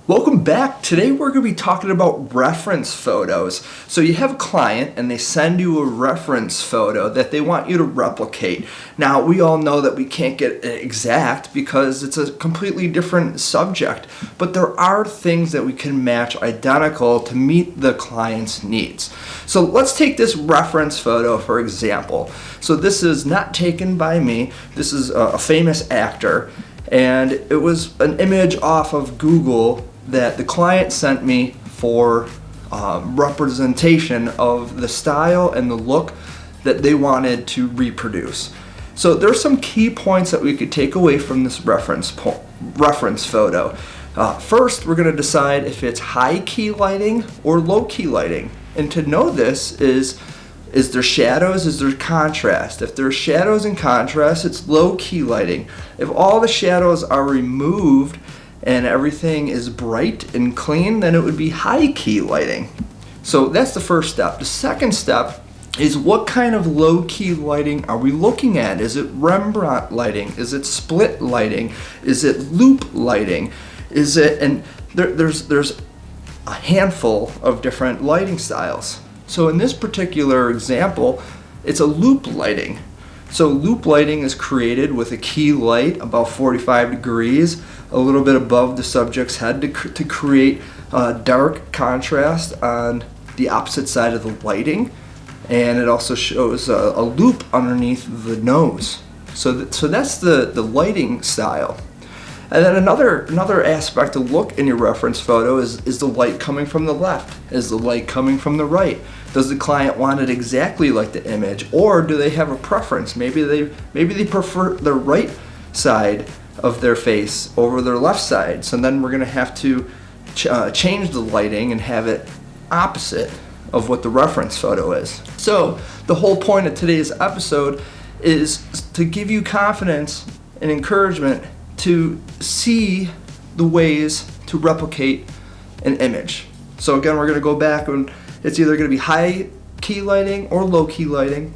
Welcome back. Today we're going to be talking about reference photos. So you have a client and they send you a reference photo that they want you to replicate. Now we all know that we can't get it exact because it's a completely different subject, but there are things that we can match identical to meet the client's needs. So let's take this reference photo for example. So this is not taken by me. This is a famous actor, and it was an image off of Google that the client sent me for representation of the style and the look that they wanted to reproduce. So there's some key points that we could take away from this reference photo. First, we're going to decide if it's high key lighting or low key lighting. And to know this is there shadows, is there contrast? If there's shadows and contrast, it's low key lighting. If all the shadows are removed and everything is bright and clean, then it would be high key lighting. So that's the first step. The second step is what kind of low key lighting are we looking at? Is it Rembrandt lighting? Is it split lighting? Is it loop lighting? Is it, and there's a handful of different lighting styles. So in this particular example, it's a loop lighting. So loop lighting is created with a key light about 45 degrees, a little bit above the subject's head to create dark contrast on the opposite side of the lighting. And it also shows a loop underneath the nose. So that's the lighting style. And then another aspect to look in your reference photo is the light coming from the left? Is the light coming from the right? Does the client want it exactly like the image, or do they have a preference? Maybe they prefer the right side of their face over their left side. So then we're going to have to change the lighting and have it opposite of what the reference photo is. So the whole point of today's episode is to give you confidence and encouragement to see the ways to replicate an image. So again, we're going to go back and it's either going to be high key lighting or low key lighting.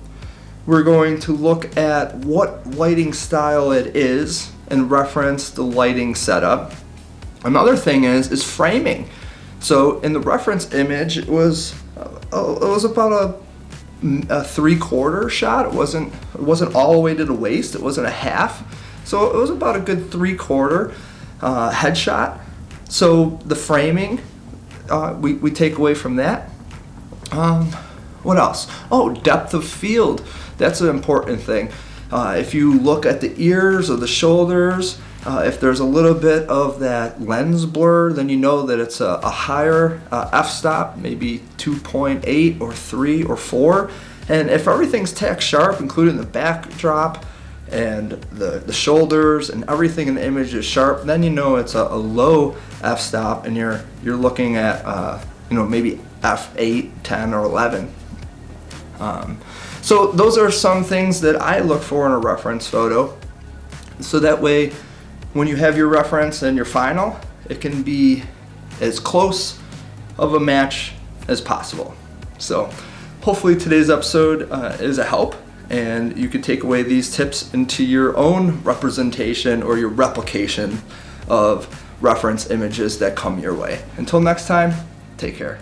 We're going to look at what lighting style it is and reference the lighting setup. Another thing is framing. So in the reference image, it was about a 3/4 shot. It wasn't all the way to the waist. It wasn't a half. So it was about a good 3/4 headshot. So the framing, we take away from that. What else? Oh, depth of field. That's an important thing. If you look at the ears or the shoulders, if there's a little bit of that lens blur, then you know that it's a higher f-stop, maybe 2.8 or 3 or 4. And if everything's tack sharp, including the backdrop and the shoulders and everything in the image is sharp, then you know it's a low f-stop and you're looking at maybe f8, 10, or 11. So those are some things that I look for in a reference photo. So that way, when you have your reference and your final, it can be as close of a match as possible. So hopefully today's episode is a help, and you can take away these tips into your own representation or your replication of reference images that come your way. Until next time, take care.